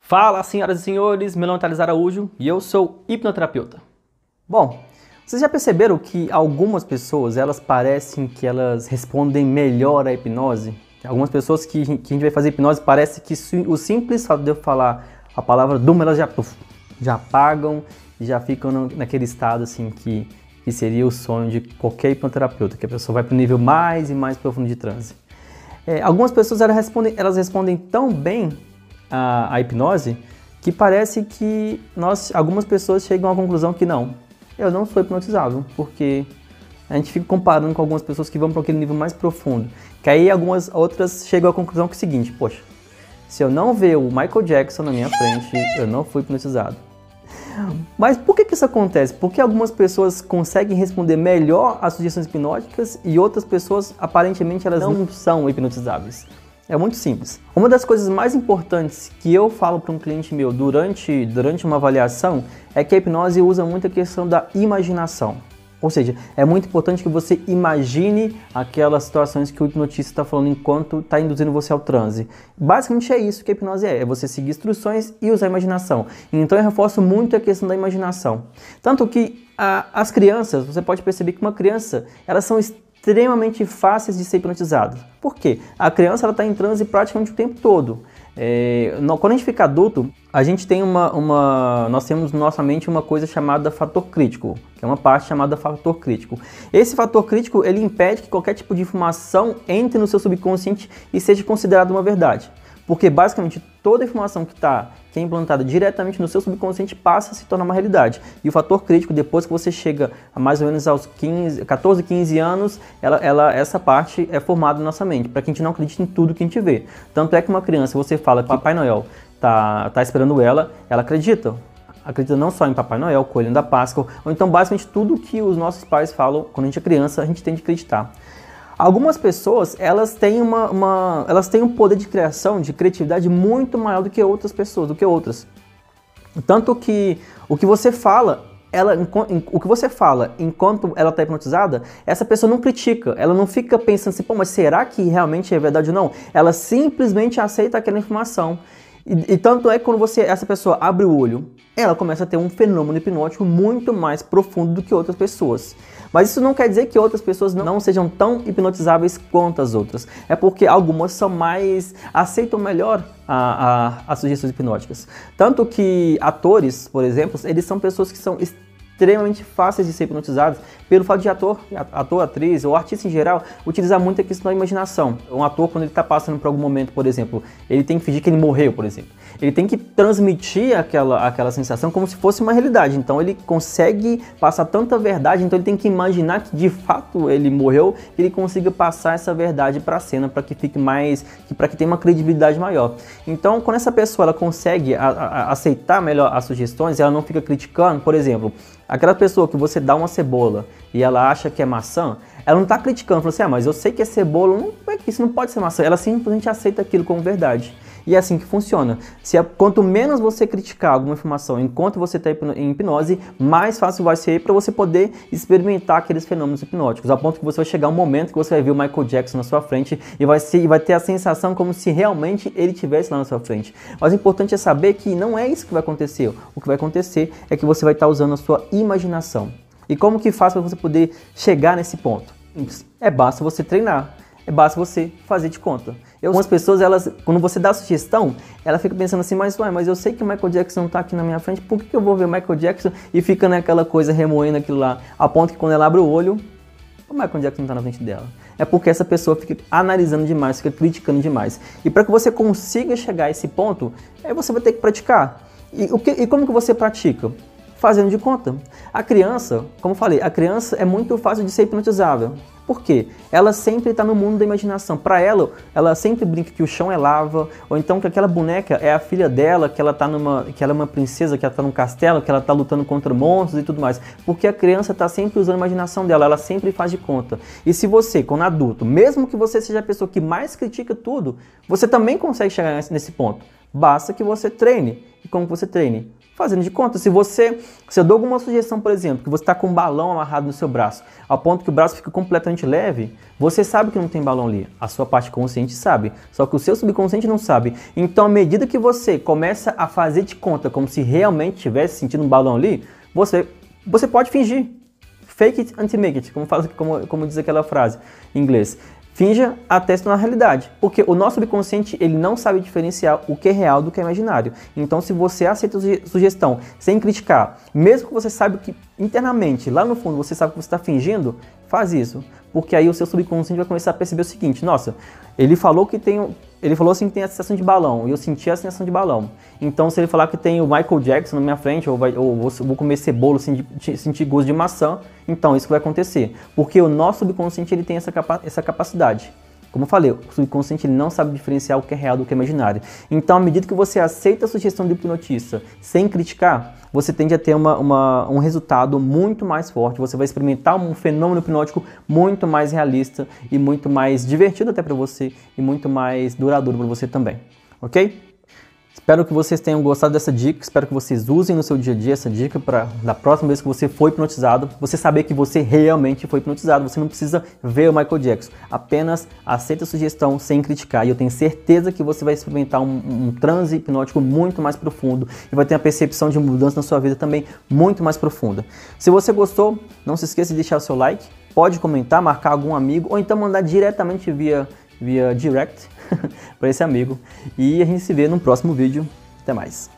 Fala, senhoras e senhores, meu nome é Thales Araújo e eu sou hipnoterapeuta. Bom, vocês já perceberam que algumas pessoas, elas parecem que elas respondem melhor à hipnose? Algumas pessoas que a gente vai fazer hipnose, parece que o simples fato de eu falar a palavra Duma, elas já apagam e já ficam naquele estado assim que seria o sonho de qualquer hipnoterapeuta, que a pessoa vai para o nível mais e mais profundo de transe. Algumas pessoas elas respondem tão bem a hipnose que parece que algumas pessoas chegam à conclusão que não, eu não sou hipnotizável, porque a gente fica comparando com algumas pessoas que vão para aquele nível mais profundo, que aí algumas outras chegam à conclusão que é o seguinte: poxa, se eu não ver o Michael Jackson na minha frente, eu não fui hipnotizado. Mas por que isso acontece? Porque algumas pessoas conseguem responder melhor às sugestões hipnóticas e outras pessoas, aparentemente, elas não são hipnotizáveis. É muito simples. Uma das coisas mais importantes que eu falo para um cliente meu durante uma avaliação é que a hipnose usa muito a questão da imaginação. Ou seja, é muito importante que você imagine aquelas situações que o hipnotista está falando enquanto está induzindo você ao transe. Basicamente é isso que a hipnose é você seguir instruções e usar a imaginação. Então eu reforço muito a questão da imaginação. Tanto que as crianças, você pode perceber que uma criança, elas são extremamente fáceis de ser hipnotizadas. Por quê? A criança está em transe praticamente o tempo todo. Quando a gente fica adulto, a gente tem nós temos na nossa mente uma coisa chamada fator crítico, que é uma parte chamada fator crítico. Esse fator crítico, ele impede que qualquer tipo de informação entre no seu subconsciente e seja considerada uma verdade. Porque basicamente toda informação que é implantada diretamente no seu subconsciente passa a se tornar uma realidade. E o fator crítico, depois que você chega a mais ou menos aos 14, 15 anos, essa parte é formada na nossa mente, para que a gente não acredite em tudo que a gente vê. Tanto é que uma criança, você fala que Papai Noel tá esperando ela acredita. Acredita não só em Papai Noel, Coelhinho da Páscoa, ou então basicamente tudo que os nossos pais falam quando a gente é criança, a gente tem de acreditar. Algumas pessoas, elas têm um poder de criação, de criatividade muito maior do que outras pessoas, Tanto que o que você fala enquanto ela está hipnotizada, essa pessoa não critica, ela não fica pensando assim, pô, mas será que realmente é verdade ou não? Ela simplesmente aceita aquela informação. E tanto é que quando essa pessoa abre o olho, ela começa a ter um fenômeno hipnótico muito mais profundo do que outras pessoas. Mas isso não quer dizer que outras pessoas não sejam tão hipnotizáveis quanto as outras. É porque algumas aceitam melhor as sugestões hipnóticas. Tanto que atores, por exemplo, eles são pessoas que são extremamente fáceis de ser hipnotizados pelo fato de ator, atriz ou artista em geral utilizar muito a questão da imaginação. Um ator, quando ele está passando por algum momento, por exemplo, ele tem que fingir que ele morreu, por exemplo. Ele tem que transmitir aquela sensação como se fosse uma realidade. Então ele consegue passar tanta verdade, então ele tem que imaginar que de fato ele morreu, que ele consiga passar essa verdade para a cena, para que tenha uma credibilidade maior. Então, quando essa pessoa ela consegue aceitar melhor as sugestões, ela não fica criticando, por exemplo, aquela pessoa que você dá uma cebola e ela acha que é maçã, ela não está criticando, fala assim, mas eu sei que é cebola, isso não pode ser maçã. Ela simplesmente aceita aquilo como verdade. E é assim que funciona. Quanto menos você criticar alguma informação enquanto você está em hipnose, mais fácil vai ser para você poder experimentar aqueles fenômenos hipnóticos, a ponto que você vai chegar um momento que você vai ver o Michael Jackson na sua frente e vai ter a sensação como se realmente ele estivesse lá na sua frente. Mas o importante é saber que não é isso que vai acontecer. O que vai acontecer é que você vai estar usando a sua imaginação. E como que faz para você poder chegar nesse ponto? Basta você treinar. Basta você fazer de conta. Algumas pessoas, quando você dá a sugestão, ela fica pensando assim, mas eu sei que o Michael Jackson não está aqui na minha frente, por que eu vou ver o Michael Jackson e fica naquela coisa remoendo aquilo lá, a ponto que quando ela abre o olho, o Michael Jackson não está na frente dela. É porque essa pessoa fica analisando demais, fica criticando demais. E para que você consiga chegar a esse ponto, você vai ter que praticar. E como que você pratica? Fazendo de conta. A criança, como eu falei, a criança é muito fácil de ser hipnotizável. Por quê? Ela sempre está no mundo da imaginação. Para ela sempre brinca que o chão é lava, ou então que aquela boneca é a filha dela, que ela é uma princesa, que ela está num castelo, que ela está lutando contra monstros e tudo mais. Porque a criança está sempre usando a imaginação dela, ela sempre faz de conta. E se você, quando adulto, mesmo que você seja a pessoa que mais critica tudo, você também consegue chegar nesse ponto. Basta que você treine. E como você treine? fazendo de conta. Se eu dou alguma sugestão, por exemplo, que você está com um balão amarrado no seu braço, ao ponto que o braço fica completamente leve, você sabe que não tem balão ali. A sua parte consciente sabe, só que o seu subconsciente não sabe. Então, à medida que você começa a fazer de conta como se realmente tivesse sentindo um balão ali, você pode fingir. Fake it until make it, como diz aquela frase em inglês. Finja até se tornar realidade, porque o nosso subconsciente ele não sabe diferenciar o que é real do que é imaginário. Então, se você aceita a sugestão sem criticar, mesmo que você saiba que internamente, lá no fundo, você sabe que você está fingindo, faz isso, porque aí o seu subconsciente vai começar a perceber o seguinte: nossa, ele falou assim que tem a sensação de balão, e eu senti a sensação de balão. Então, se ele falar que tem o Michael Jackson na minha frente, ou vou comer cebola, sentir gosto de maçã, então isso vai acontecer. Porque o nosso subconsciente ele tem essa capacidade. Como eu falei, o subconsciente ele não sabe diferenciar o que é real do que é imaginário. Então, à medida que você aceita a sugestão do hipnotista sem criticar, você tende a ter um resultado muito mais forte. Você vai experimentar um fenômeno hipnótico muito mais realista e muito mais divertido até para você e muito mais duradouro para você também. Ok? Espero que vocês tenham gostado dessa dica, espero que vocês usem no seu dia a dia essa dica para da próxima vez que você for hipnotizado, você saber que você realmente foi hipnotizado. Você não precisa ver o Michael Jackson, apenas aceita a sugestão sem criticar e eu tenho certeza que você vai experimentar um transe hipnótico muito mais profundo e vai ter uma percepção de mudança na sua vida também muito mais profunda. Se você gostou, não se esqueça de deixar o seu like, pode comentar, marcar algum amigo ou então mandar diretamente via direct para esse amigo. E a gente se vê no próximo vídeo. Até mais.